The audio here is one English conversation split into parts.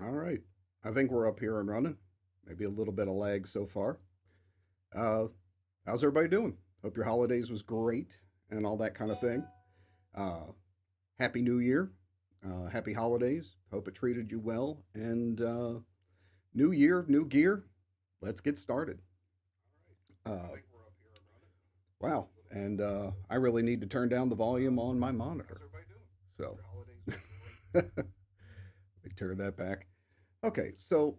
All right. I think we're up here and running. Maybe a little bit of lag so far. Uh, how's everybody doing? Hope your holidays was great and all that kind of thing. Uh, Happy New Year. Happy holidays. Hope it treated you well. And new year, new gear. Let's get started. Uh, wow. And I really need to turn down the volume on my monitor. So let me turn that back. Okay, so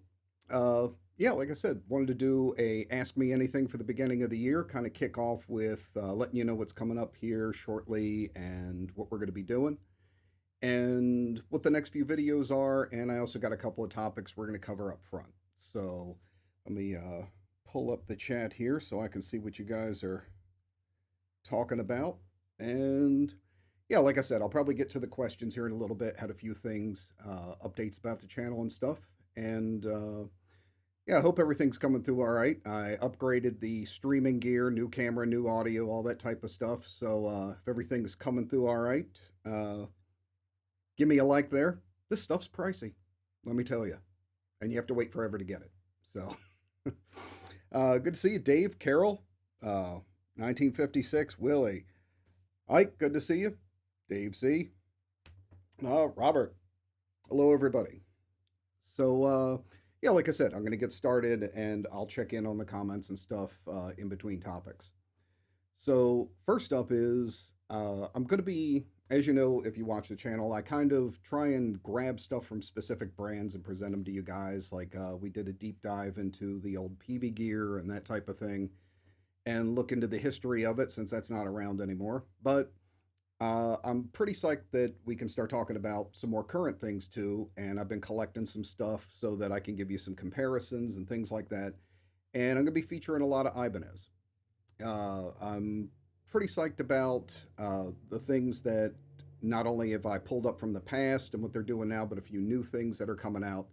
uh, yeah, like I said, wanted to do a Ask Me Anything for the beginning of the year, kind of kick off with letting you know what's coming up here shortly and what we're going to be doing and what the next few videos are. And I also got a couple of topics we're going to cover up front. So let me pull up the chat here so I can see what you guys are talking about. And yeah, like I said, I'll probably get to the questions here in a little bit. Had a few things, updates about the channel and stuff. And yeah, I hope everything's coming through all right. I upgraded the streaming gear, new camera, new audio, all that type of stuff. So if everything's coming through all right, uh, give me a like there. This stuff's pricey, let me tell you. And you have to wait forever to get it. So good to see you, Dave, Carol, 1956, Willie. Ike, good to see you. Dave C. Robert. Hello, everybody. So, yeah, like I said, I'm going to get started and I'll check in on the comments and stuff in between topics. So, first up is I'm going to be, as you know, if you watch the channel, I kind of try and grab stuff from specific brands and present them to you guys. Like we did a deep dive into the old PV gear and that type of thing and look into the history of it since that's not around anymore. But I'm pretty psyched that we can start talking about some more current things too. And I've been collecting some stuff so that I can give you some comparisons and things like that. And I'm going to be featuring a lot of Ibanez. I'm pretty psyched about the things that not only have I pulled up from the past and what they're doing now, but a few new things that are coming out.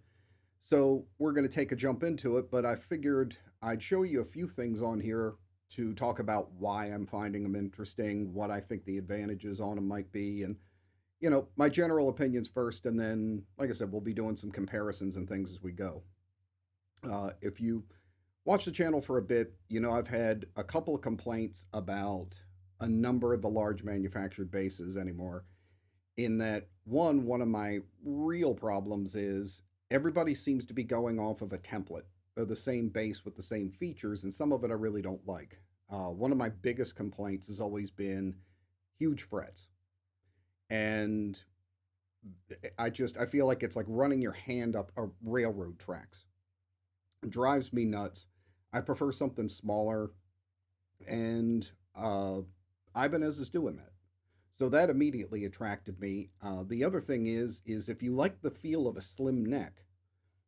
So we're going to take a jump into it, but I figured I'd show you a few things on here to talk about why I'm finding them interesting, what I think the advantages on them might be, and my general opinions first, and then, like I said, we'll be doing some comparisons and things as we go. If you watch the channel for a bit, I've had a couple of complaints about a number of the large manufactured bases anymore. In that, one of my real problems is everybody seems to be going off of a template of the same base with the same features, and some of it I really don't like. One of my biggest complaints has always been huge frets, and I feel like it's like running your hand up a railroad tracks. It drives me nuts. I prefer something smaller, and Ibanez is doing that. So that immediately attracted me. The other thing is if you like the feel of a slim neck,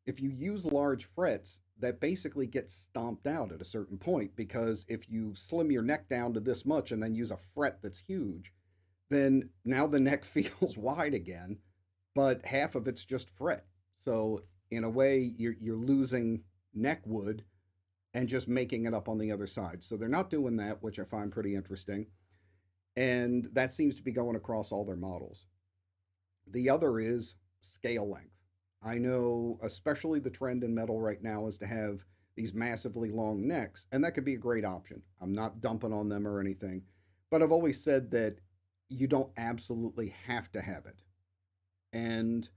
if you use large frets, that basically gets stomped out at a certain point because if you slim your neck down to this much and then use a fret that's huge, then now the neck feels wide again, but half of it's just fret. So in a way, you're losing neck wood and just making it up on the other side. So they're not doing that, which I find pretty interesting. And that seems to be going across all their models. The other is scale length. I know, especially the trend in metal right now is to have these massively long necks, and that could be a great option. I'm not dumping on them or anything, but I've always said that you don't absolutely have to have it. And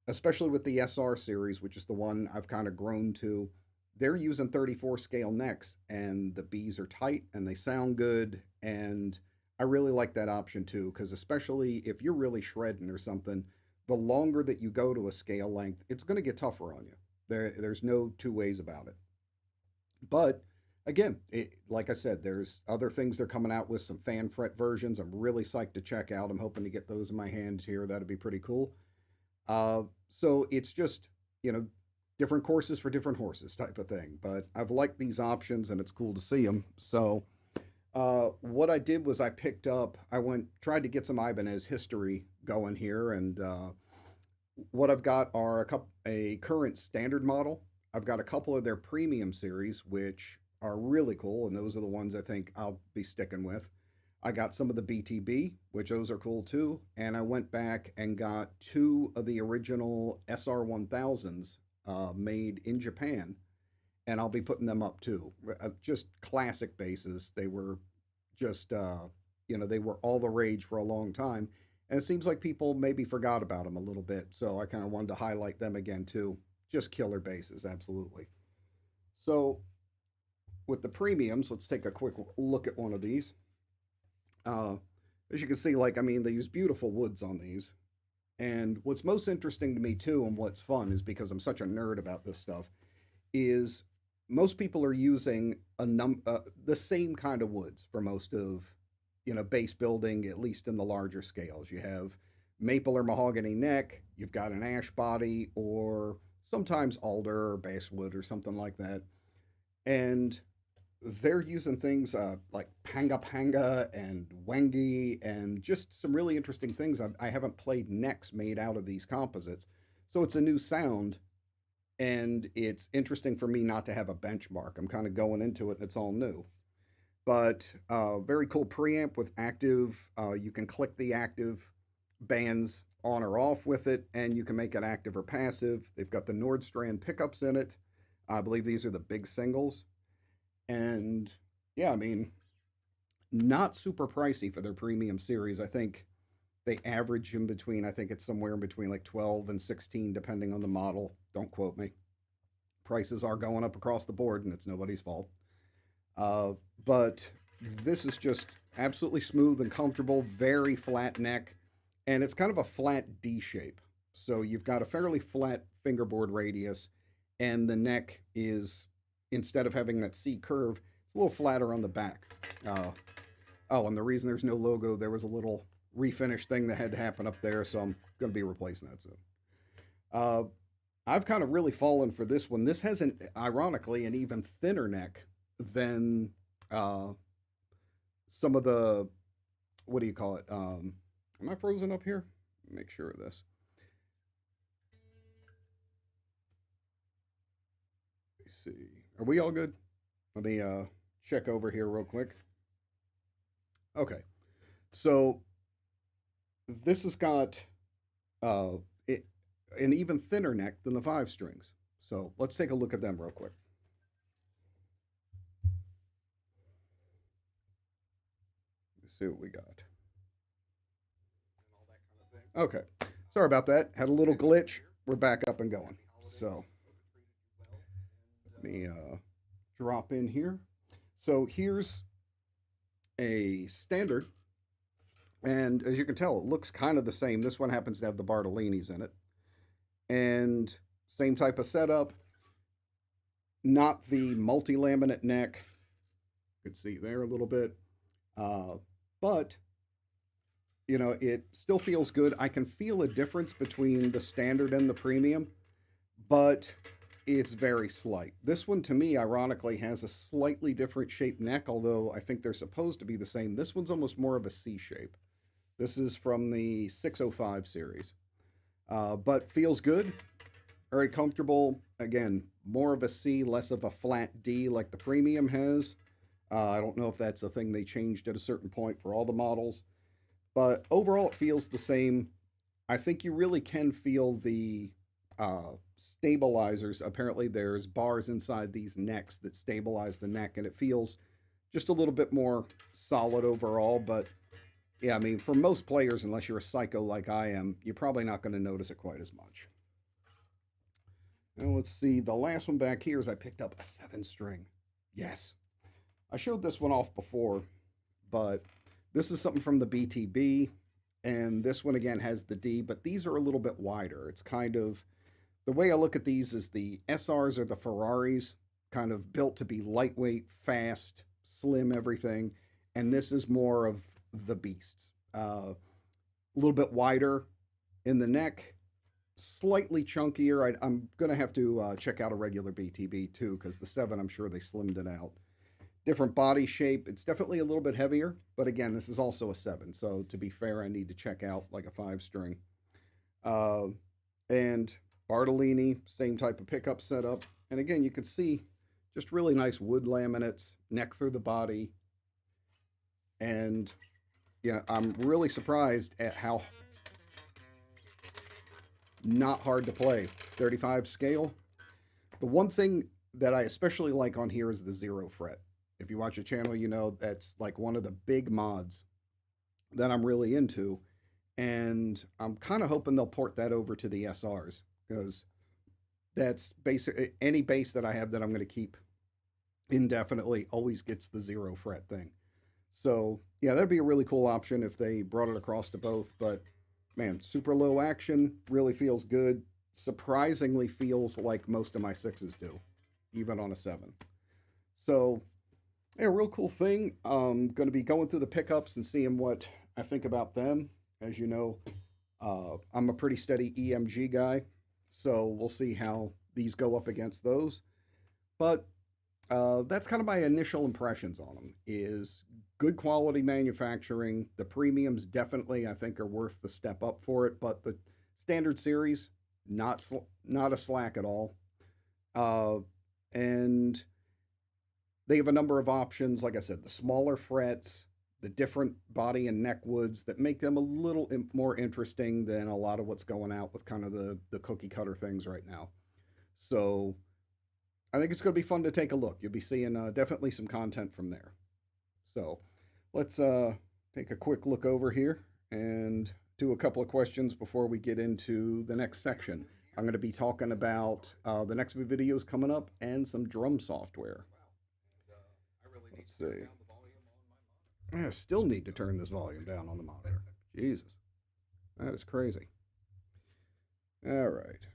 especially with the SR series, which is the one I've kind of grown to, they're using 34 scale necks, and the Bs are tight and they sound good. And I really like that option too, because especially if you're really shredding or something, the longer that you go to a scale length, it's going to get tougher on you. There's no two ways about it. But again, like I said, there's other things they're coming out with, some fan fret versions. I'm really psyched to check out. I'm hoping to get those in my hands here. That'd be pretty cool. So it's just, you know, different courses for different horses type of thing. But I've liked these options and it's cool to see them. So what I did was I went, tried to get some Ibanez history going here. And what I've got are a current standard model. I've got a couple of their premium series, which are really cool. And those are the ones I think I'll be sticking with. I got some of the BTB, which those are cool too. And I went back and got two of the original SR1000s made in Japan. And I'll be putting them up too. Just classic bases. They were just, they were all the rage for a long time. And it seems like people maybe forgot about them a little bit. So I kind of wanted to highlight them again too. Just killer bases, absolutely. So with the premiums, let's take a quick look at one of these. Uh, as you can see, like, I mean, they use beautiful woods on these. And what's most interesting to me too, and what's fun is because I'm such a nerd about this stuff, is most people are using the same kind of woods for most of base building, at least in the larger scales. You have maple or mahogany neck, you've got an ash body, or sometimes alder or basswood or something like that. And they're using things like panga panga and wengi and just some really interesting things. I haven't played necks made out of these composites, so it's a new sound, and it's interesting for me not to have a benchmark. I'm kind of going into it, and it's all new. But very cool preamp with active. You can click the active bands on or off with it, and you can make it active or passive. They've got the Nordstrand pickups in it. I believe these are the big singles. And yeah, I mean, not super pricey for their premium series. I think they average in between, I think it's somewhere in between like 12 and 16, depending on the model. Don't quote me. Prices are going up across the board, and it's nobody's fault. But this is just absolutely smooth and comfortable, very flat neck, and it's kind of a flat D shape. So you've got a fairly flat fingerboard radius, and the neck is, instead of having that C curve, it's a little flatter on the back. Oh, and the reason there's no logo, there was a little refinish thing that had to happen up there, so I'm going to be replacing that soon. I've kind of really fallen for this one. This has, ironically, an even thinner neck than some of the, what do you call it? Am I frozen up here? Make sure of this. Let's see. Are we all good? Let me check over here real quick. Okay. So this has got an even thinner neck than the 5 strings. So let's take a look at them real quick. Let's see what we got. Okay. Sorry about that. Had a little glitch. We're back up and going. So let me drop in here. So here's a standard. And as you can tell, it looks kind of the same. This one happens to have the Bartolinis in it. And same type of setup. Not the multi-laminate neck. You can see there a little bit. But, it still feels good. I can feel a difference between the standard and the premium, but it's very slight. This one, to me, ironically, has a slightly different shaped neck, although I think they're supposed to be the same. This one's almost more of a C shape. This is from the 605 series. But feels good, very comfortable. Again, more of a C, less of a flat D like the premium has. I don't know if that's a thing they changed at a certain point for all the models. But overall, it feels the same. I think you really can feel the stabilizers. Apparently, there's bars inside these necks that stabilize the neck, and it feels just a little bit more solid overall. But yeah, I mean, for most players, unless you're a psycho like I am, you're probably not going to notice it quite as much. Now, let's see. The last one back here is I picked up a 7-string. Yes. I showed this one off before, but this is something from the BTB, and this one again has the D, but these are a little bit wider. It's kind of, the way I look at these is the SRs are the Ferraris, kind of built to be lightweight, fast, slim, everything, and this is more of the beasts. A little bit wider in the neck, slightly chunkier. I'm going to have to check out a regular BTB too, because the 7, I'm sure they slimmed it out. Different body shape. It's definitely a little bit heavier, but again, this is also a 7. So to be fair, I need to check out like a 5-string. And Bartolini, same type of pickup setup. And again, you can see just really nice wood laminates, neck through the body. And Yeah, I'm really surprised at how not hard to play. 35 scale. The one thing that I especially like on here is the zero fret. If you watch a channel, you know that's like one of the big mods that I'm really into. And I'm kind of hoping they'll port that over to the SRs because that's basically any bass that I have that I'm going to keep indefinitely always gets the zero fret thing. So yeah, that'd be a really cool option if they brought it across to both. But man, super low action really feels good. Surprisingly feels like most of my sixes do, even on a seven. So yeah, real cool thing. I'm going to be going through the pickups and seeing what I think about them. As you know, I'm a pretty steady EMG guy, so we'll see how these go up against those. But that's kind of my initial impressions on them. Is good quality manufacturing. The premiums definitely I think are worth the step up for it, but the standard series not a slack at all. Uh, and they have a number of options. Like I said, the smaller frets, the different body and neck woods that make them a little more interesting than a lot of what's going out with kind of the cookie cutter things right now. So I think it's going to be fun to take a look. You'll be seeing definitely some content from there. So let's take a quick look over here and do a couple of questions before we get into the next section. I'm going to be talking about the next videos coming up and some drum software. Let's see. I still need to turn this volume down on the monitor. Jesus. That is crazy. All right.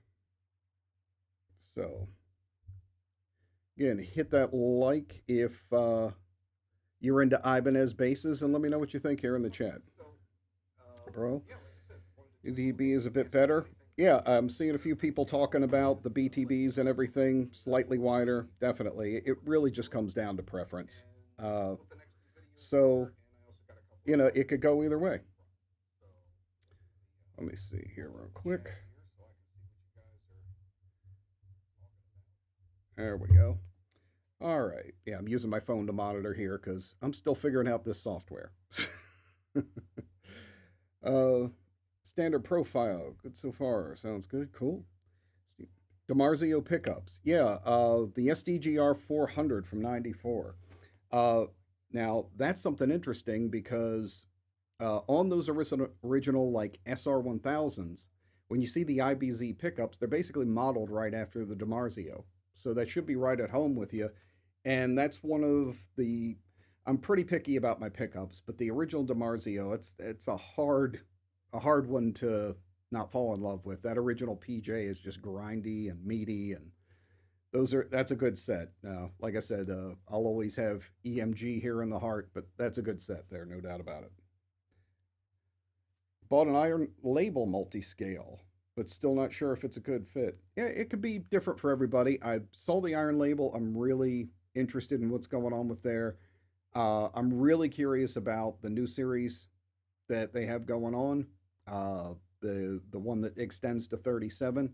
So, again, hit that like if you're into Ibanez basses, and let me know what you think here in the chat. Bro, DB is a bit better. Yeah, I'm seeing a few people talking about the BTBs and everything, slightly wider, definitely. It really just comes down to preference. Uh, so, you know, it could go either way. Let me see here real quick. There we go. All right. Yeah, I'm using my phone to monitor here because I'm still figuring out this software. uh, standard profile. Good so far. Sounds good. Cool. DiMarzio pickups. Yeah, the SDGR 400 from 94. Uh, Now, that's something interesting because on those original like SR1000s, when you see the IBZ pickups, they're basically modeled right after the DiMarzio. So that should be right at home with you. And that's one of the I'm pretty picky about my pickups, but the original DiMarzio, it's a hard one to not fall in love with. That original PJ is just grindy and meaty, and that's a good set. Like I said, I'll always have EMG here in the heart, but that's a good set there, no doubt about it. Bought an iron label multi-scale, but still not sure if it's a good fit. Yeah, it could be different for everybody. I saw the iron label. I'm really interested in what's going on with there. I'm really curious about the new series that they have going on. The one that extends to 37.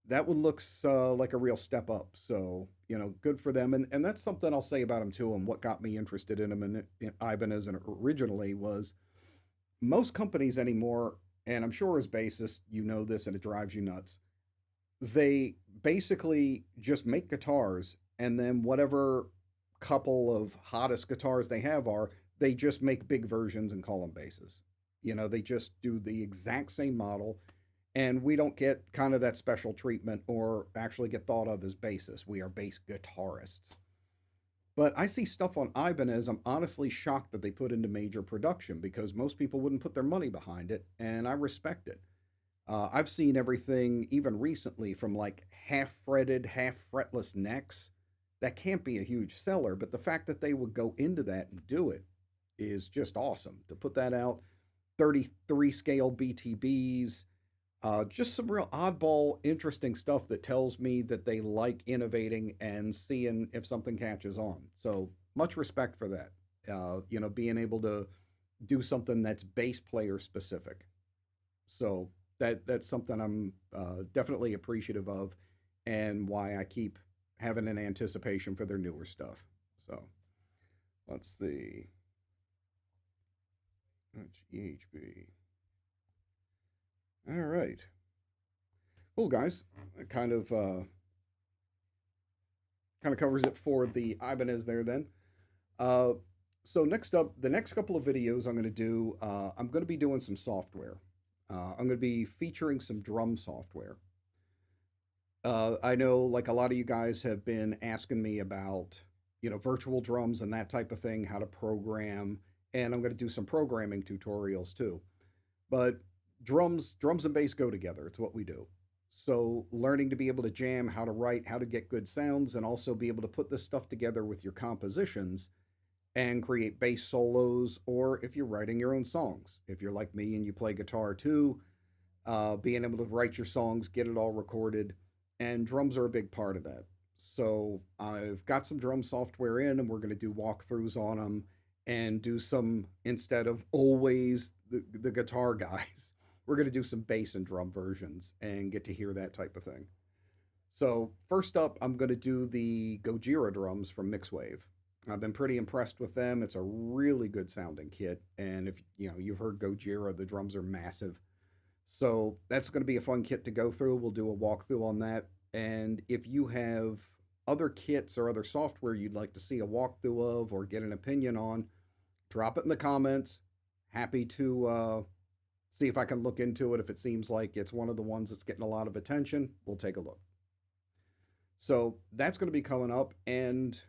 That one looks like a real step up. So you know, good for them. And that's something I'll say about them too. And what got me interested in them in Ibanez and originally was most companies anymore, and I'm sure as bassist you know this and it drives you nuts. They basically just make guitars and then whatever couple of hottest guitars they have are they just make big versions and call them basses. You know, they just do the exact same model and we don't get kind of that special treatment or actually get thought of as bassists. We are bass guitarists. But I see stuff on Ibanez. I'm honestly shocked that they put into major production because most people wouldn't put their money behind it, and I respect it. I've seen everything, even recently, from like half fretted, half fretless necks. That can't be a huge seller, but the fact that they would go into that and do it is just awesome. To put that out, 33 scale BTBs, just some real oddball, interesting stuff that tells me that they like innovating and seeing if something catches on. So much respect for that. You know, being able to do something that's bass player specific. So that's something I'm definitely appreciative of, and why I keep having an anticipation for their newer stuff. So let's see. GHB. All right. Cool, guys. It kind of covers it for the Ibanez there then. Uh, so next up, the next couple of videos I'm going to do, I'm going to be doing some software. I'm going to be featuring some drum software. I know like a lot of you guys have been asking me about, virtual drums and that type of thing, how to program, and I'm going to do some programming tutorials too. But drums and bass go together. It's what we do. So learning to be able to jam, how to write, how to get good sounds, and also be able to put this stuff together with your compositions and create bass solos, or if you're writing your own songs. If you're like me and you play guitar too, being able to write your songs, get it all recorded, and drums are a big part of that. So I've got some drum software in, and we're going to do walkthroughs on them and do some, instead of always the guitar guys, we're going to do some bass and drum versions and get to hear that type of thing. So first up, I'm going to do the Gojira drums from Mixwave. I've been pretty impressed with them. It's a really good sounding kit, and if you've heard Gojira, the drums are massive. So that's going to be a fun kit to go through. We'll do a walkthrough on that. And if you have other kits or other software you'd like to see a walkthrough of or get an opinion on, drop it in the comments. Happy to see if I can look into it. If it seems like it's one of the ones that's getting a lot of attention, we'll take a look. So that's going to be coming up. And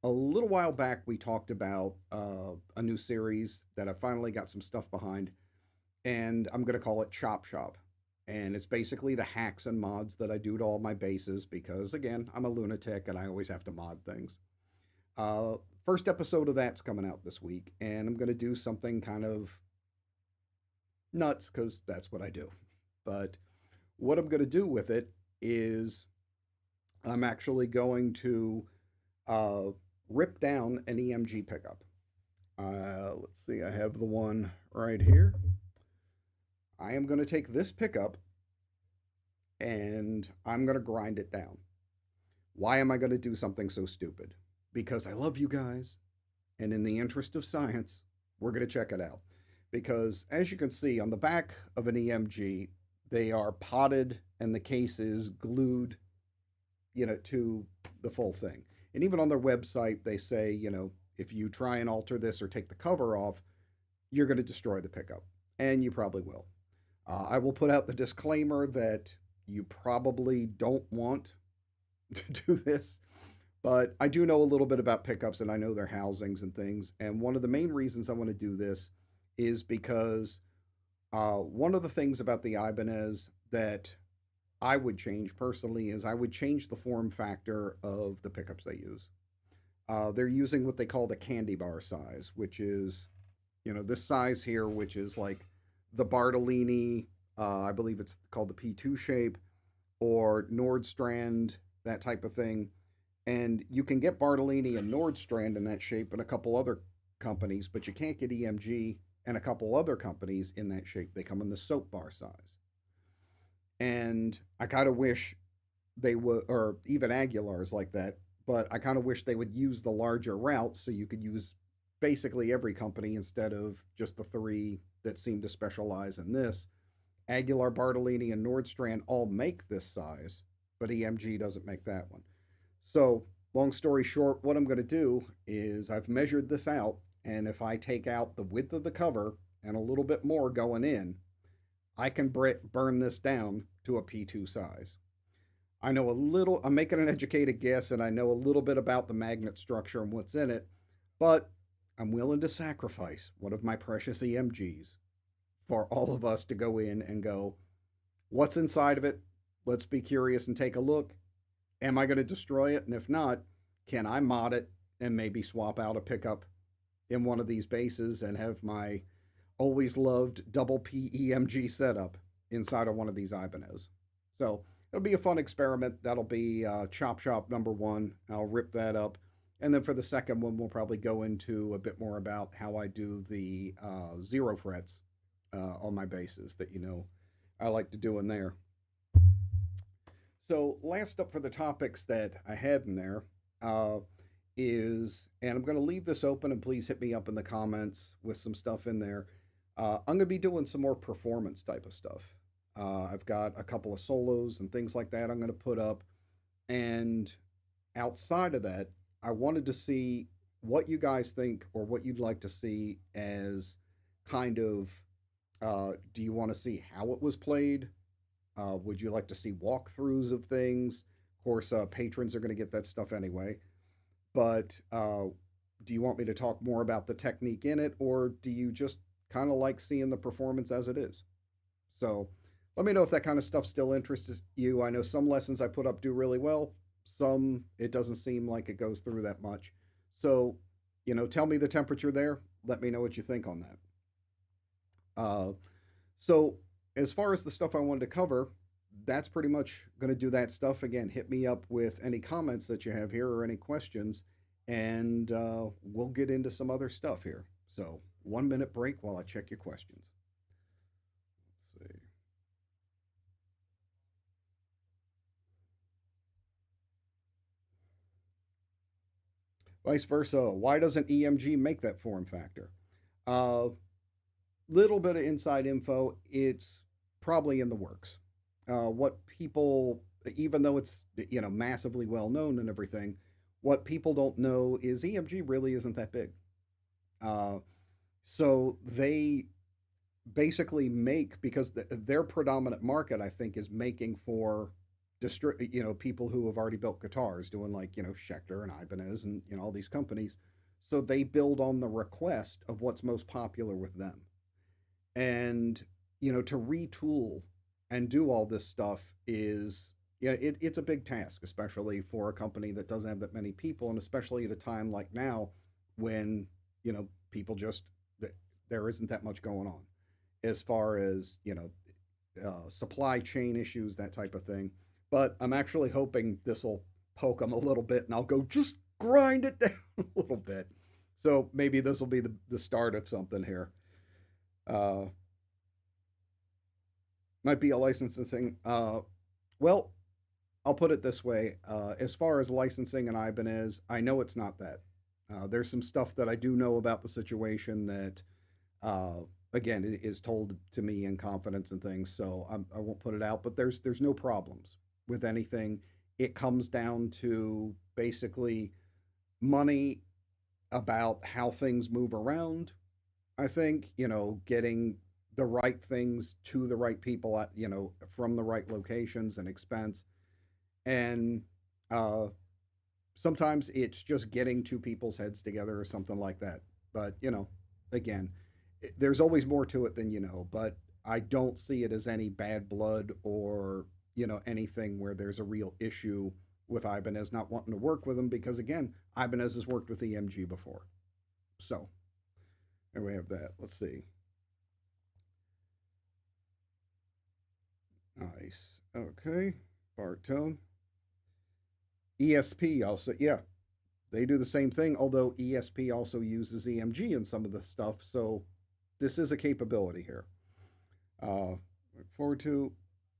a little while back, we talked about a new series that I finally got some stuff behind, and I'm going to call it Chop Shop. And it's basically the hacks and mods that I do to all my basses because, again, I'm a lunatic and I always have to mod things. First episode of that's coming out this week, and I'm going to do something kind of nuts because that's what I do. But what I'm going to do with it is I'm actually going to rip down an EMG pickup. Let's see, I have the one right here. I am going to take this pickup and I'm going to grind it down. Why am I going to do something so stupid? Because I love you guys, and in the interest of science, we're going to check it out. Because as you can see on the back of an EMG, they are potted and the case is glued, to the full thing. And even on their website, they say, if you try and alter this or take the cover off, you're going to destroy the pickup. And you probably will. I will put out the disclaimer that you probably don't want to do this, but I do know a little bit about pickups and I know their housings and things. And one of the main reasons I want to do this is because one of the things about the Ibanez that I would change personally is I would change the form factor of the pickups they use. They're using what they call the candy bar size, which is, this size here, which is like the Bartolini, I believe it's called the P2 shape, or Nordstrand, that type of thing. And you can get Bartolini and Nordstrand in that shape and a couple other companies, but you can't get EMG and a couple other companies in that shape. They come in the soap bar size. And I kind of wish they would, or even Aguilar's like that, but I kind of wish they would use the larger route so you could use basically every company instead of just the three that seem to specialize in this. Aguilar, Bartolini, and Nordstrand all make this size, but EMG doesn't make that one. So, long story short, what I'm going to do is I've measured this out, and if I take out the width of the cover and a little bit more going in, I can burn this down to a P2 size. I know a little, I'm making an educated guess, and I know a little bit about the magnet structure and what's in it, but I'm willing to sacrifice one of my precious EMGs for all of us to go in and go, what's inside of it? Let's be curious and take a look. Am I going to destroy it? And if not, can I mod it and maybe swap out a pickup in one of these bases and have my always loved double P EMG setup inside of one of these Ibanez? So it'll be a fun experiment. That'll be Chop Shop number 1. I'll rip that up. And then for the second one, we'll probably go into a bit more about how I do the 0 frets on my basses that I like to do in there. So last up for the topics that I had in there is, and I'm going to leave this open and please hit me up in the comments with some stuff in there. I'm going to be doing some more performance type of stuff. I've got a couple of solos and things like that I'm going to put up. And outside of that, I wanted to see what you guys think or what you'd like to see as kind of do you want to see how it was played? Would you like to see walkthroughs of things? Of course, patrons are going to get that stuff anyway. But do you want me to talk more about the technique in it, or do you just kind of like seeing the performance as it is? So let me know if that kind of stuff still interests you. I know some lessons I put up do really well, some it doesn't seem like it goes through that much. So, tell me the temperature there. Let me know what you think on that. Uh, so, as far as the stuff I wanted to cover, that's pretty much going to do that stuff. Again, hit me up with any comments that you have here or any questions, and we'll get into some other stuff here. So, 1 minute break while I check your questions. Let's see. Vice versa. Why doesn't EMG make that form factor? Uh, Little bit of inside info. It's probably in the works. What people, even though it's massively well known and everything, what people don't know is EMG really isn't that big. Uh, so they basically make because their predominant market, I think, is making for people who have already built guitars, doing like Schecter and Ibanez and all these companies. So they build on the request of what's most popular with them, and to retool and do all this stuff is it's a big task, especially for a company that doesn't have that many people, and especially at a time like now when people just there isn't that much going on as far as supply chain issues, that type of thing. But I'm actually hoping this will poke them a little bit, and I'll go just grind it down a little bit. So maybe this will be the start of something here. Uh, might be a licensing. Well, I'll put it this way: as far as licensing and Ibanez, I know it's not that. There's some stuff that I do know about the situation that, uh, again, is told to me in confidence and things. So I won't put it out. But there's no problems with anything. It comes down to basically money, about how things move around. I think getting the right things to the right people at from the right locations and expense, and uh, sometimes it's just getting two people's heads together or something like that. But again, there's always more to it than But I don't see it as any bad blood or anything where there's a real issue with Ibanez not wanting to work with them, because again, Ibanez has worked with EMG before. So there we have that. Let's see. Nice. Okay. Bartone. ESP also, yeah, they do the same thing, although ESP also uses EMG in some of the stuff. So this is a capability here. Look forward to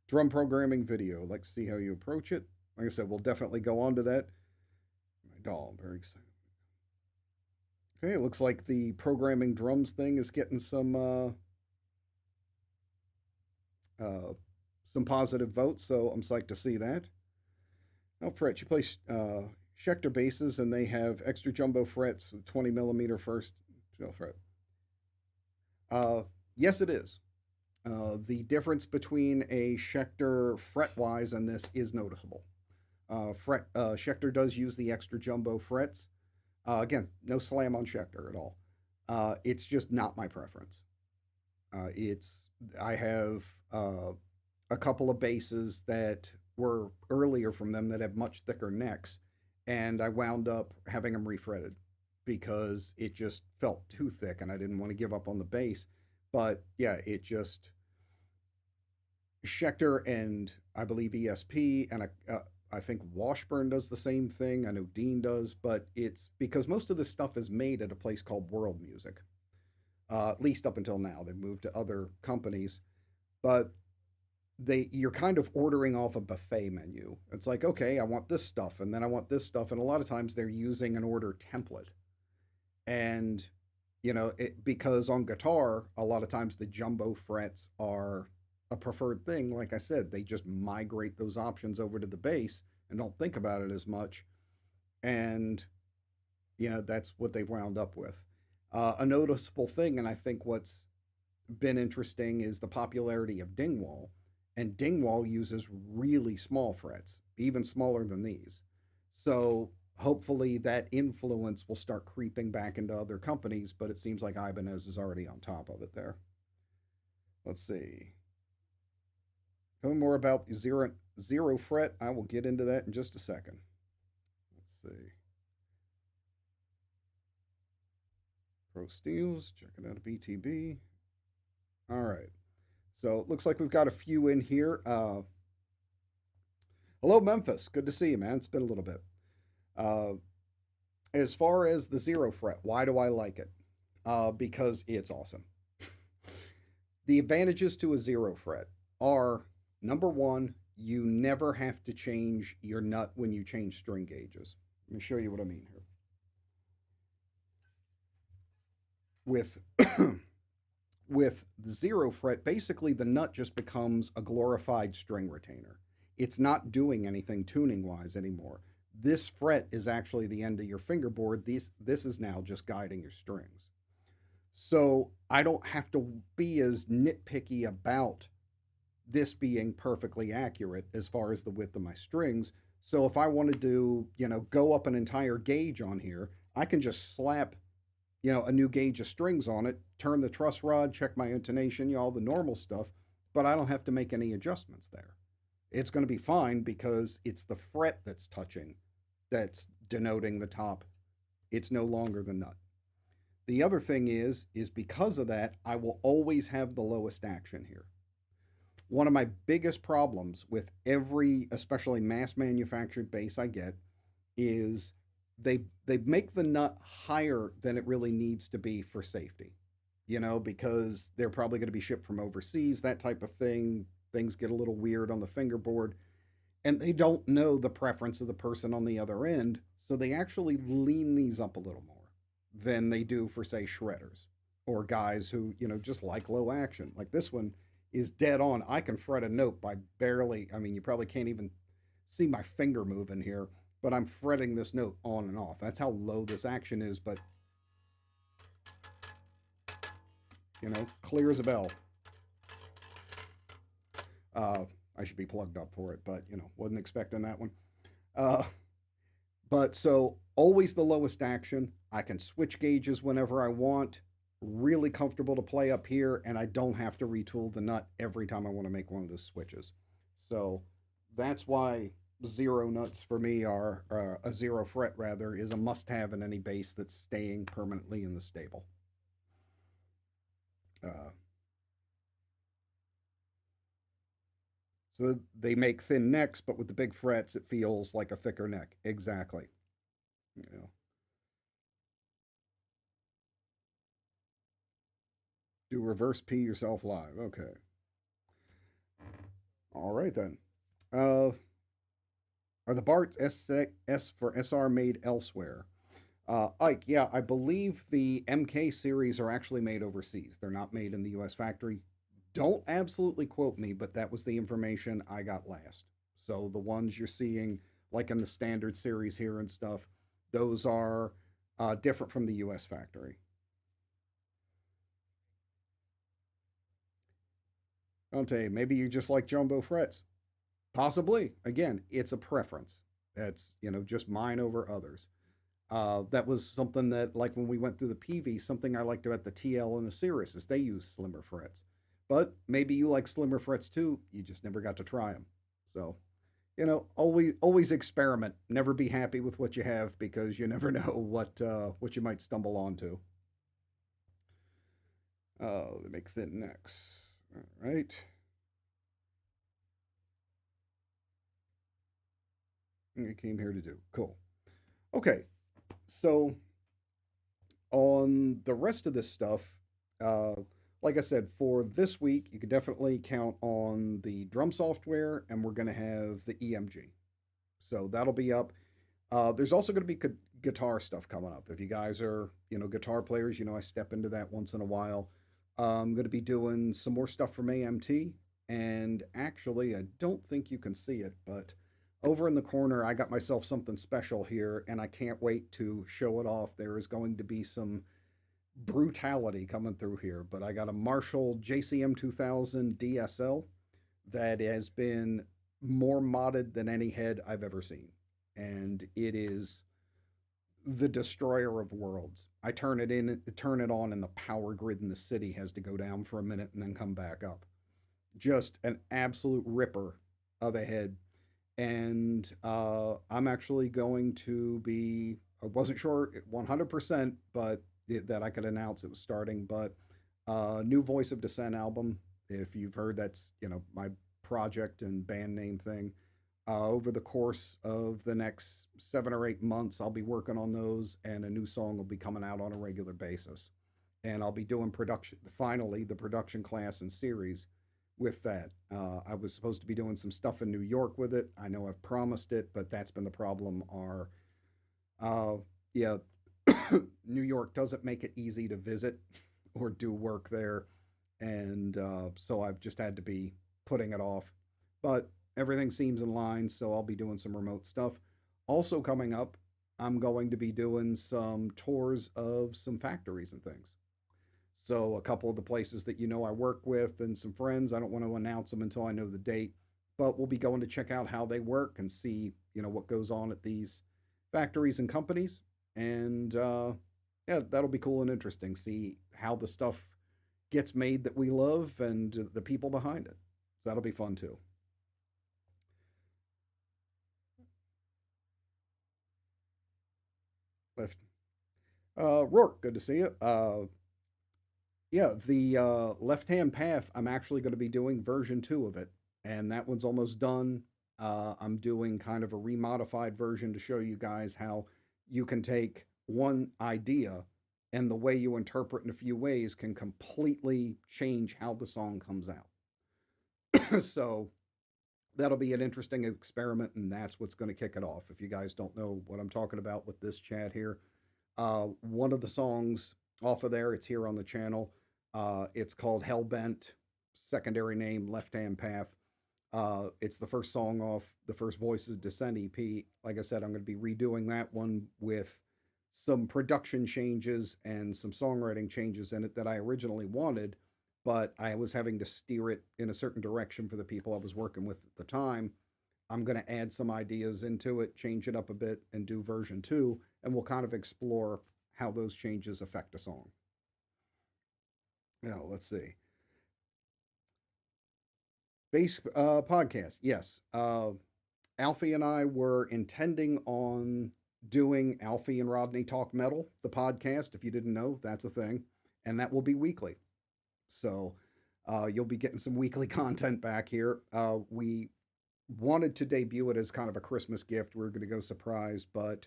drum programming video. Like to see how you approach it. Like I said, we'll definitely go on to that. My doll, I'm very excited. Okay, it looks like the programming drums thing is getting uh, some positive votes, so I'm psyched to see that. Oh, fret, you play Schecter basses, and they have extra jumbo frets with 20 millimeter first fret. Yes, it is. The difference between a Schecter fret-wise and this is noticeable. Schecter does use the extra jumbo frets. Again, no slam on Schecter at all. It's just not my preference. It's I have a couple of basses that were earlier from them that have much thicker necks, and I wound up having them refretted because it just felt too thick, and I didn't want to give up on the bass. But yeah, it just Schecter and I believe ESP and I think Washburn does the same thing. I know Dean does, but it's because most of this stuff is made at a place called World Music. At least up until now, they've moved to other companies, but you're kind of ordering off a buffet menu. It's like, okay, I want this stuff, and then I want this stuff, and a lot of times they're using an order template, and because on guitar, a lot of times the jumbo frets are a preferred thing. Like I said, they just migrate those options over to the bass and don't think about it as much. And, that's what they've wound up with. A noticeable thing, and I think what's been interesting, is the popularity of Dingwall. And Dingwall uses really small frets, even smaller than these. So hopefully that influence will start creeping back into other companies, but it seems like Ibanez is already on top of it there. Let's see. Tell me more about zero fret. I will get into that in just a second. Let's see. Pro Steels, checking out a BTB. All right. So it looks like we've got a few in here. Hello, Memphis. Good to see you, man. It's been a little bit. Uh, as far as the zero fret, why do I like it? Because it's awesome. The advantages to a zero fret are, number one, you never have to change your nut when you change string gauges. Let me show you what I mean here. With with zero fret, basically the nut just becomes a glorified string retainer. It's not doing anything tuning wise anymore. This fret is actually the end of your fingerboard. This is now just guiding your strings. So I don't have to be as nitpicky about this being perfectly accurate as far as the width of my strings. So if I want to do, go up an entire gauge on here, I can just slap, a new gauge of strings on it, turn the truss rod, check my intonation, all the normal stuff, but I don't have to make any adjustments there. It's going to be fine because it's the fret that's touching that's denoting the top. It's no longer the nut. The other thing is because of that, I will always have the lowest action here. One of my biggest problems with every, especially mass manufactured bass I get, is they make the nut higher than it really needs to be for safety. Because they're probably going to be shipped from overseas, that type of thing. Things get a little weird on the fingerboard, and they don't know the preference of the person on the other end, so they actually lean these up a little more than they do for, say, shredders or guys who, just like low action. Like this one is dead on. I can fret a note by barely, you probably can't even see my finger moving here, but I'm fretting this note on and off. That's how low this action is, but, clear as a bell. I should be plugged up for it, but, wasn't expecting that one. But so always the lowest action. I can switch gauges whenever I want. Really comfortable to play up here, and I don't have to retool the nut every time I want to make one of those switches. So that's why zero nuts for me are, a zero fret rather, is a must-have in any bass that's staying permanently in the stable. So they make thin necks, but with the big frets, it feels like a thicker neck. Exactly. Do reverse P yourself live. Okay. All right then. Are the Barts S for SR made elsewhere? Ike, yeah, I believe the MK series are actually made overseas. They're not made in the US factory. Don't absolutely quote me, but that was the information I got last. So the ones you're seeing, like in the standard series here and stuff, those are different from the US factory. Dante, maybe you just like jumbo frets. Possibly. Again, it's a preference. That's, just mine over others. That was something that, like when we went through the PV, something I liked about the TL and the Cirrus is they use slimmer frets. But maybe you like slimmer frets too. You just never got to try them. So, always experiment. Never be happy with what you have because you never know what you might stumble onto. They make thin necks. All right. I came here to do. Cool. Okay. So on the rest of this stuff, uh, like I said, for this week, you can definitely count on the drum software, and we're going to have the EMG. So that'll be up. There's also going to be guitar stuff coming up. If you guys are, guitar players, I step into that once in a while. I'm going to be doing some more stuff from AMT. And actually, I don't think you can see it, but over in the corner, I got myself something special here, and I can't wait to show it off. There is going to be some brutality coming through here, but I got a Marshall JCM 2000 DSL that has been more modded than any head I've ever seen. And it is the destroyer of worlds. I turn it on, and the power grid in the city has to go down for a minute and then come back up. Just an absolute ripper of a head. And I'm actually going to be, I wasn't sure 100%, but that I could announce it was starting, but new Voice of Dissent album. If you've heard, that's, my project and band name thing. Over the course of the next 7 or 8 months, I'll be working on those, and a new song will be coming out on a regular basis. And I'll be doing production, finally, the production class and series with that. I was supposed to be doing some stuff in New York with it. I know I've promised it, but that's been the problem. Yeah, New York doesn't make it easy to visit or do work there, and so I've just had to be putting it off. But everything seems in line, so I'll be doing some remote stuff. Also coming up, I'm going to be doing some tours of some factories and things. So a couple of the places that I work with and some friends, I don't want to announce them until I know the date, but we'll be going to check out how they work and see, what goes on at these factories and companies. And yeah, that'll be cool and interesting. See how the stuff gets made that we love and the people behind it. So that'll be fun too. Left. Rourke, good to see you. Yeah, the Left Hand Path, I'm actually going to be doing version 2 of it, and that one's almost done. I'm doing kind of a remodified version to show you guys how you can take one idea and the way you interpret in a few ways can completely change how the song comes out. So that'll be an interesting experiment, and that's what's going to kick it off. If you guys don't know what I'm talking about with this chat here, one of the songs off of there, it's here on the channel. It's called Hellbent, secondary name Left Hand Path. It's the first song off the first Voices Descent EP. Like I said, I'm going to be redoing that one with some production changes and some songwriting changes in it that I originally wanted, but I was having to steer it in a certain direction for the people I was working with at the time. I'm going to add some ideas into it, change it up a bit, and do version 2, and we'll kind of explore how those changes affect a song. Now, let's see. Bass podcast, yes. Alfie and I were intending on doing Alfie and Rodney Talk Metal, the podcast. If you didn't know, that's a thing, and that will be weekly. So you'll be getting some weekly content back here. We wanted to debut it as kind of a Christmas gift. We were going to go surprise, but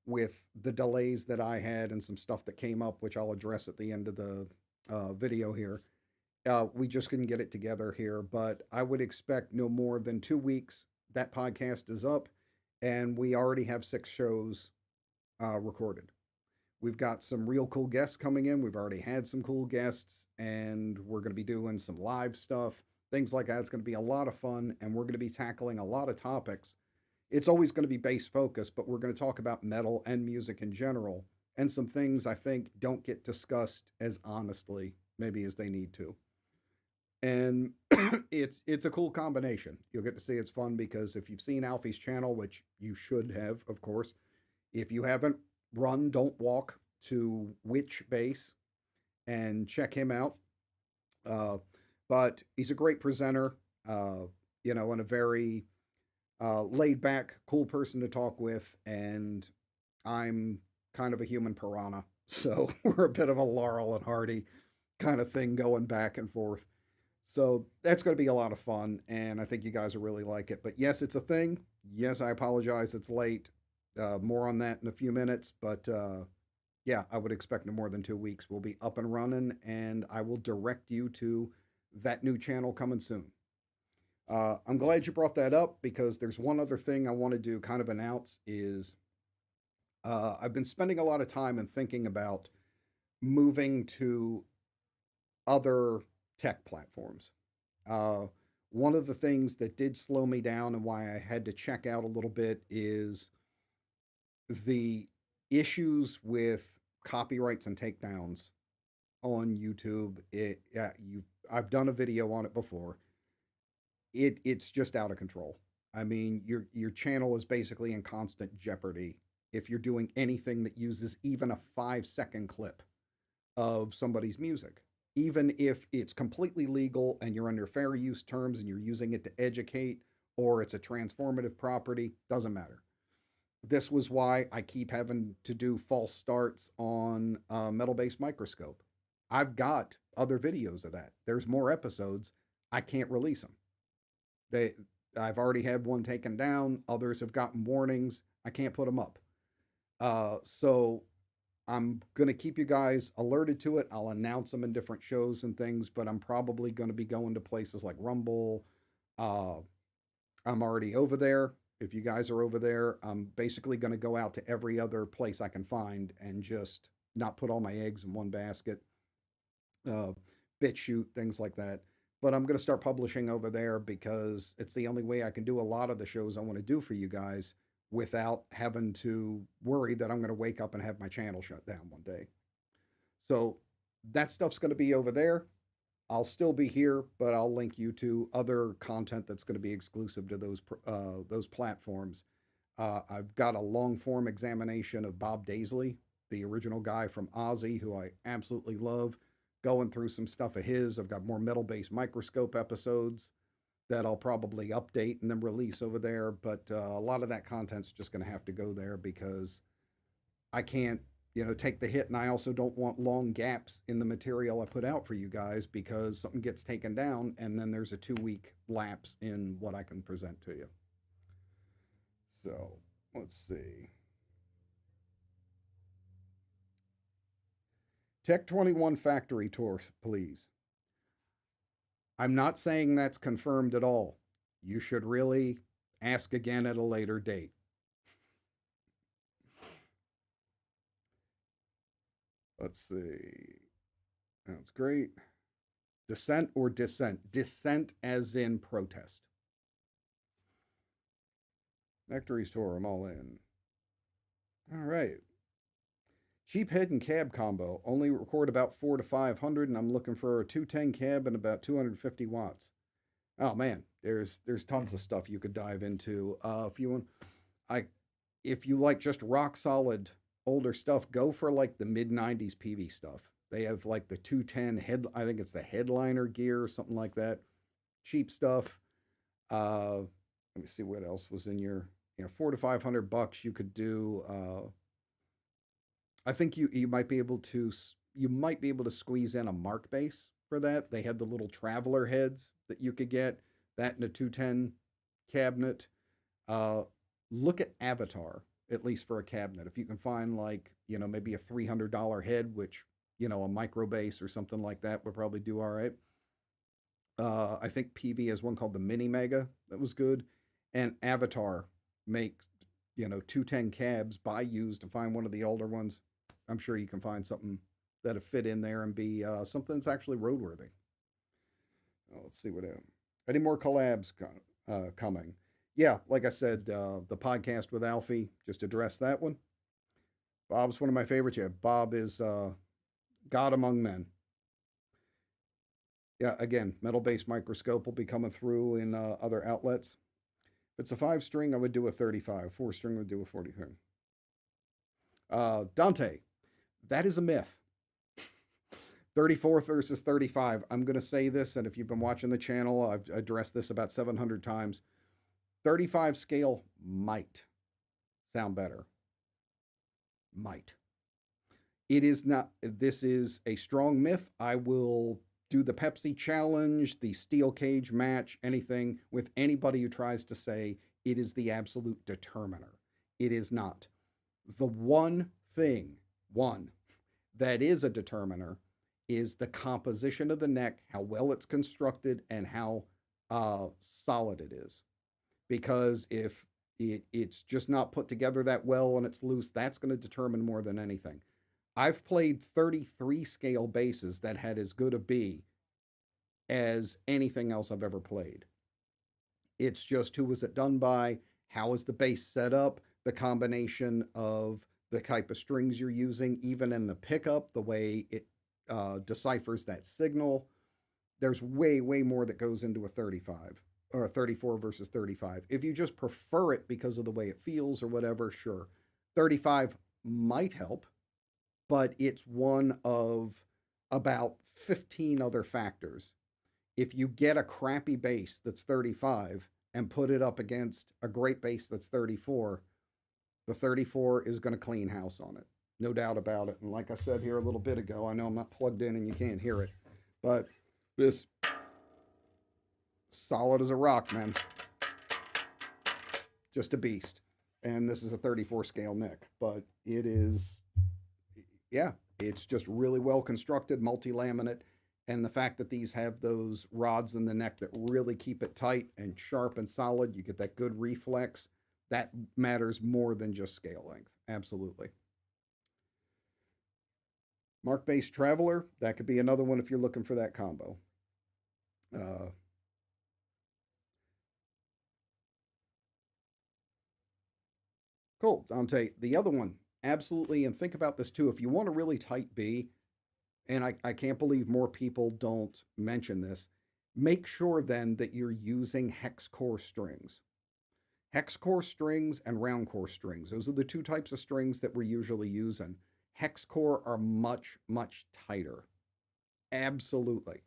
with the delays that I had and some stuff that came up, which I'll address at the end of the video here, we just couldn't get it together here. But I would expect no more than 2 weeks. That podcast is up, and we already have 6 shows recorded. We've got some real cool guests coming in. We've already had some cool guests, and we're going to be doing some live stuff, things like that. It's going to be a lot of fun, and we're going to be tackling a lot of topics. It's always going to be bass focused, but we're going to talk about metal and music in general, and some things I think don't get discussed as honestly, maybe as they need to. And it's a cool combination. You'll get to see it's fun because if you've seen Alfie's channel, which you should have, of course, if you haven't, run, don't walk to Witch Bass and check him out. But he's a great presenter, and a very laid back, cool person to talk with. And I'm kind of a human piranha. So we're a bit of a Laurel and Hardy kind of thing going back and forth. So that's going to be a lot of fun. And I think you guys will really like it. But yes, it's a thing. Yes, I apologize. It's late. More on that in a few minutes. But yeah, I would expect no more than 2 weeks. We'll be up and running. And I will direct you to that new channel coming soon. I'm glad you brought that up because there's one other thing I wanted to kind of announce is I've been spending a lot of time and thinking about moving to other tech platforms. Uh, One of the things that did slow me down and why I had to check out a little bit is the issues with copyrights and takedowns on YouTube. I've done a video on it before. It's just out of control. I mean, your channel is basically in constant jeopardy if you're doing anything that uses even a 5-second clip of somebody's music. Even if it's completely legal and you're under fair use terms and you're using it to educate or it's a transformative property, doesn't matter. This was why I keep having to do false starts on Metal Based Microscope. I've got other videos of that. There's more episodes. I can't release them. They, I've already had one taken down. Others have gotten warnings. I can't put them up. So I'm going to keep you guys alerted to it. I'll announce them in different shows and things, but I'm probably going to be going to places like Rumble. Uh, I'm already over there. If you guys are over there, I'm basically going to go out to every other place I can find and just not put all my eggs in one basket. Uh, BitChute, things like that. But I'm going to start publishing over there because it's the only way I can do a lot of the shows I want to do for you guys without having to worry that I'm going to wake up and have my channel shut down one day. So that stuff's going to be over there. I'll still be here, but I'll link you to other content that's going to be exclusive to those platforms. I've got a long form examination of Bob Daisley, the original guy from Ozzy, who I absolutely love. Going through some stuff of his. I've got more Metal Based Microscope episodes that I'll probably update and then release over there. But a lot of that content's just going to have to go there because I can't, take the hit. And I also don't want long gaps in the material I put out for you guys because something gets taken down and then there's a 2-week lapse in what I can present to you. So let's see. Tech 21 factory tour, please. I'm not saying that's confirmed at all. You should really ask again at a later date. Let's see. That's great. Dissent or dissent? Dissent as in protest. Factory store, I'm all in. All right. Cheap head and cab combo. Only record about 4 to 500, and I'm looking for a 210 cab and about 250 watts. Oh man, there's tons of stuff you could dive into. If you want, I if you like just rock solid older stuff, go for like the mid '90s PV stuff. They have like the 210 head. I think it's the headliner gear or something like that. Cheap stuff. Let me see what else was in your 4 to 500 bucks. You could do. I think you might be able to squeeze in a mark base for that. They had the little traveler heads that you could get that in a 210 cabinet. Uh, Look at Avatar at least for a cabinet. If you can find like maybe a $300 head, which a micro base or something like that would probably do all right. I think PV has one called the Mini Mega that was good, and Avatar makes 210 cabs. Buy used to find one of the older ones. I'm sure you can find something that'll fit in there and be something that's actually roadworthy. Let's see what any more collabs coming. Yeah, like I said, the podcast with Alfie, just address that one. Bob's one of my favorites. Yeah, Bob is God among men. Yeah, again, Metal Based Microscope will be coming through in other outlets. If it's a 5-string, I would do a 35. 4-string would do a 43. Dante, that is a myth. 34 versus 35. I'm going to say this, and if you've been watching the channel, I've addressed this about 700 times. 35 scale might sound better. Might. It is not. This is a strong myth. I will do the Pepsi challenge, the steel cage match, anything with anybody who tries to say it is the absolute determiner. It is not. The one that is a determiner is the composition of the neck, how well it's constructed, and how solid it is. Because if It's just not put together that well and it's loose. That's going to determine more than anything. I've played 33 scale basses that had as good a B as anything else I've ever played. It's just who was it done by, how is the bass set up, the combination of the type of strings you're using, even in the pickup, the way it deciphers that signal. There's way, way more that goes into a 35 or a 34 versus 35. If you just prefer it because of the way it feels or whatever, sure. 35 might help, but it's one of about 15 other factors. If you get a crappy bass that's 35 and put it up against a great bass that's 34, the 34 is going to clean house on it. No doubt about it. And like I said here a little bit ago, I know I'm not plugged in and you can't hear it, but this solid as a rock, man. Just a beast. And this is a 34 scale neck, but it is, yeah, it's just really well constructed, multi-laminate. And the fact that these have those rods in the neck that really keep it tight and sharp and solid, you get that good reflex. That matters more than just scale length. Absolutely. Mark Bass Traveler, that could be another one if you're looking for that combo. Uh, cool. Dante, the other one, absolutely. And think about this too. If you want a really tight B, and I can't believe more people don't mention this, make sure then that you're using hex core strings. Hex core strings and round core strings. Those are the two types of strings that we're usually using. Hex core are much, much tighter. Absolutely.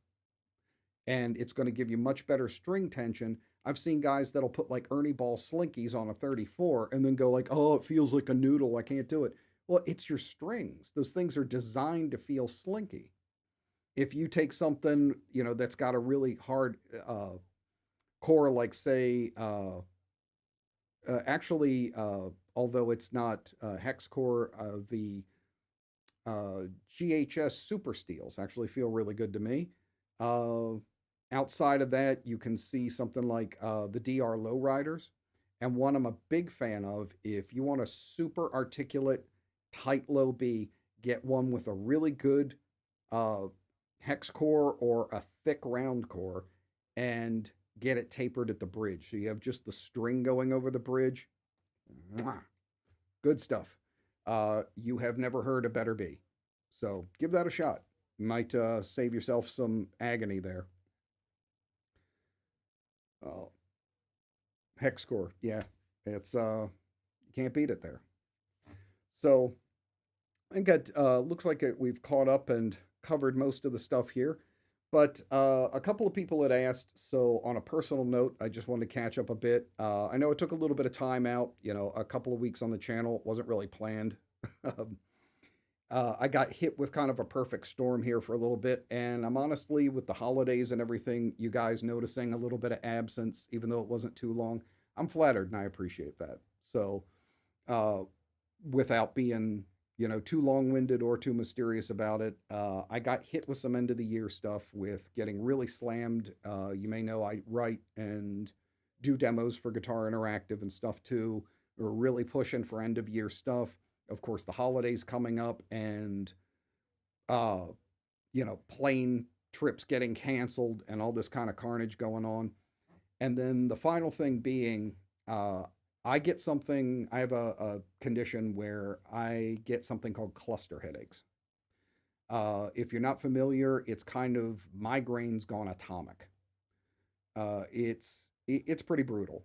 And it's going to give you much better string tension. I've seen guys that'll put like Ernie Ball slinkies on a 34 and then go like, oh, it feels like a noodle. I can't do it. Well, it's your strings. Those things are designed to feel slinky. If you take something, that's got a really hard core, like say, actually, although it's not hex core, the GHS Super Steels actually feel really good to me. Uh, Outside of that, you can see something like the DR Lowriders. And one I'm a big fan of, if you want a super articulate, tight low B, get one with a really good uh, hex core or a thick round core and get it tapered at the bridge. So you have just the string going over the bridge. Mwah. Good stuff. You have never heard a better B. So give that a shot. You might save yourself some agony there. Uh, Hex core, yeah, it's you can't beat it there. So I think it looks like we've caught up and covered most of the stuff here. But a couple of people had asked, so on a personal note, I just wanted to catch up a bit. I know it took a little bit of time out, a couple of weeks on the channel. It wasn't really planned. I got hit with kind of a perfect storm here for a little bit, and I'm honestly, with the holidays and everything, you guys noticing a little bit of absence, even though it wasn't too long, I'm flattered and I appreciate that. So, uh, without being, too long-winded or too mysterious about it, I got hit with some end of the year stuff with getting really slammed. You may know I write and do demos for Guitar Interactive and stuff too. We're really pushing for end of year stuff. Of course, the holidays coming up, and uh, plane trips getting canceled and all this kind of carnage going on. And then the final thing being, I get something, I have a condition where I get something called cluster headaches. If you're not familiar, it's kind of migraines gone atomic. It's pretty brutal.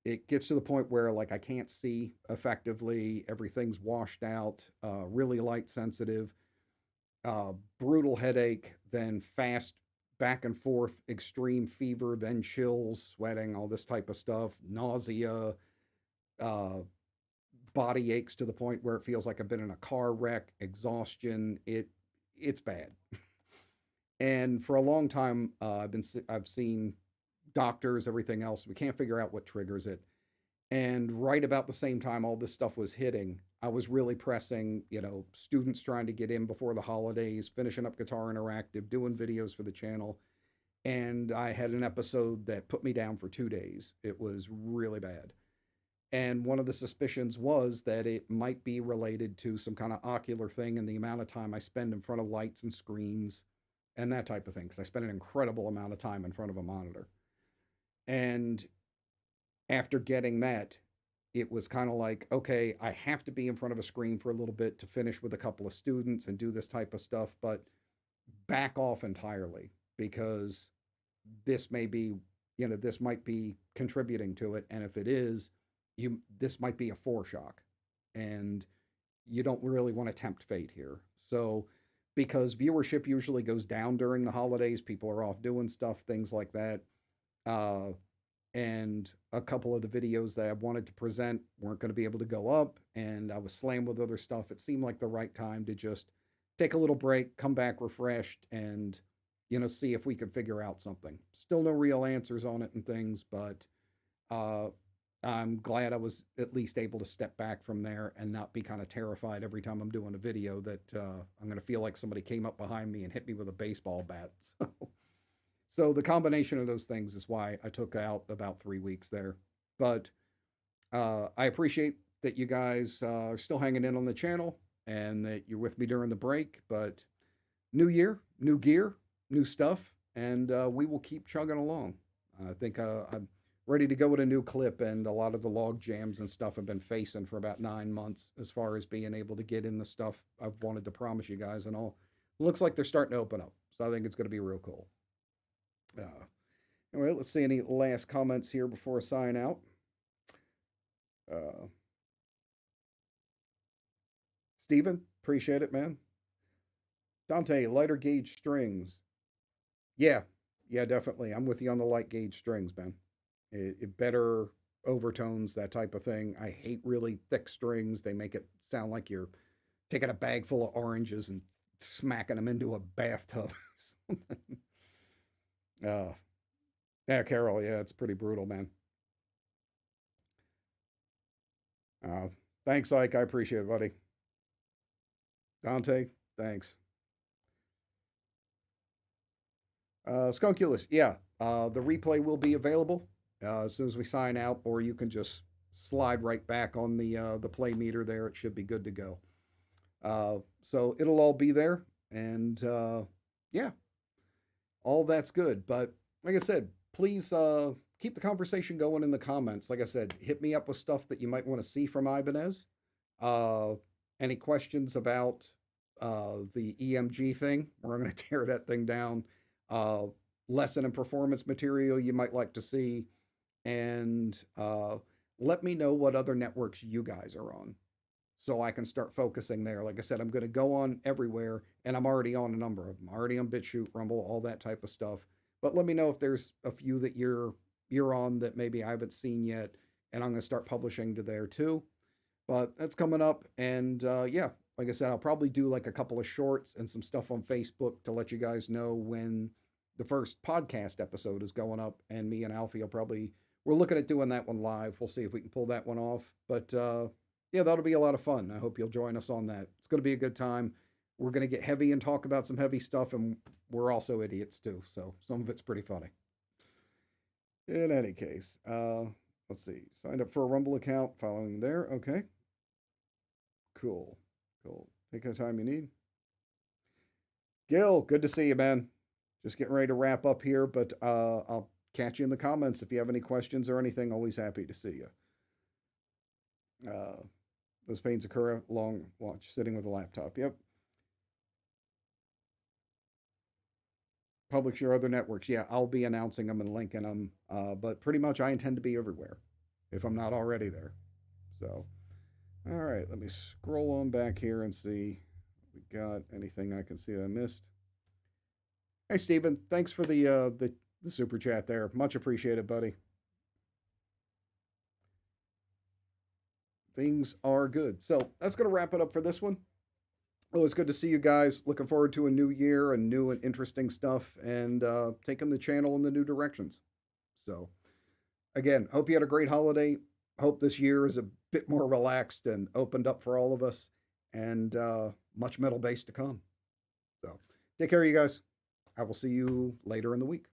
It gets to the point where like I can't see effectively. Everything's washed out. Really light sensitive. Brutal headache. Then fast back and forth, extreme fever. Then chills, sweating, all this type of stuff. Nausea. Uh, Body aches to the point where it feels like I've been in a car wreck. Exhaustion. It's bad. And for a long time, I've seen doctors, everything else. We can't figure out what triggers it. And right about the same time all this stuff was hitting, I was really pressing, students trying to get in before the holidays, finishing up Guitar Interactive, doing videos for the channel. And I had an episode that put me down for 2 days. It was really bad. And one of the suspicions was that it might be related to some kind of ocular thing and the amount of time I spend in front of lights and screens and that type of thing. Because I spend an incredible amount of time in front of a monitor. And after getting that, it was kind of like, okay, I have to be in front of a screen for a little bit to finish with a couple of students and do this type of stuff, but back off entirely because this may be, this might be contributing to it. And if it is, this might be a foreshock. And you don't really want to tempt fate here. So, because viewership usually goes down during the holidays, people are off doing stuff, things like that. Uh, and a couple of the videos that I wanted to present weren't going to be able to go up, and I was slammed with other stuff. It seemed like the right time to just take a little break, come back refreshed, and see if we could figure out something. Still no real answers on it and things, but uh, I'm glad I was at least able to step back from there and not be kind of terrified every time I'm doing a video that I'm going to feel like somebody came up behind me and hit me with a baseball bat. So the combination of those things is why I took out about 3 weeks there. But I appreciate that you guys are still hanging in on the channel and that you're with me during the break. But new year, new gear, new stuff, and we will keep chugging along. I think I'm ready to go with a new clip, and a lot of the log jams and stuff I've been facing for about 9 months as far as being able to get in the stuff I've wanted to promise you guys and all. It looks like they're starting to open up. So I think it's going to be real cool. Anyway, let's see any last comments here before I sign out. Uh, Steven, appreciate it, man. Dante, lighter gauge strings. Yeah, yeah, definitely. I'm with you on the light gauge strings, man. It better overtones, that type of thing. I hate really thick strings. They make it sound like you're taking a bag full of oranges and smacking them into a bathtub. uh, yeah, Carol, yeah, it's pretty brutal, man. Uh, Thanks, Ike. I appreciate it, buddy. Dante, thanks. Skunkulus, yeah. The replay will be available as soon as we sign out, or you can just slide right back on the play meter there. It should be good to go. So it'll all be there, and yeah, all that's good. But like I said, please keep the conversation going in the comments. Like I said, hit me up with stuff that you might want to see from Ibanez. Uh, any questions about the EMG thing, where I'm going to tear that thing down? Lesson and performance material you might like to see, and let me know what other networks you guys are on so I can start focusing there. Like I said, I'm going to go on everywhere, and I'm already on a number of them. I'm already on BitChute, Rumble, all that type of stuff. But let me know if there's a few that you're on that maybe I haven't seen yet, and I'm going to start publishing to there too. But that's coming up, and yeah, like I said, I'll probably do like a couple of shorts and some stuff on Facebook to let you guys know when the first podcast episode is going up, and me and Alfie will probably, we're looking at doing that one live. We'll see if we can pull that one off. But yeah, that'll be a lot of fun. I hope you'll join us on that. It's going to be a good time. We're going to get heavy and talk about some heavy stuff, and we're also idiots too. So some of it's pretty funny. In any case, let's see. Signed up for a Rumble account, following there. Okay. Cool. Cool. Take the time you need. Gil, good to see you, man. Just getting ready to wrap up here, but I'll catch you in the comments if you have any questions or anything. Always happy to see you. Those pains occur long watch sitting with a laptop. Yep. Publish your other networks. Yeah, I'll be announcing them and linking them. But pretty much I intend to be everywhere if I'm not already there. So, all right, let me scroll on back here and see if we got anything I can see I missed. Hey, Steven, thanks for the super chat there. Much appreciated, buddy. Things are good. So that's going to wrap it up for this one. Oh, it's good to see you guys. Looking forward to a new year and new and interesting stuff, and taking the channel in the new directions. So, again, hope you had a great holiday. Hope this year is a bit more relaxed and opened up for all of us, and much metal bass to come. So, take care, you guys. I will see you later in the week.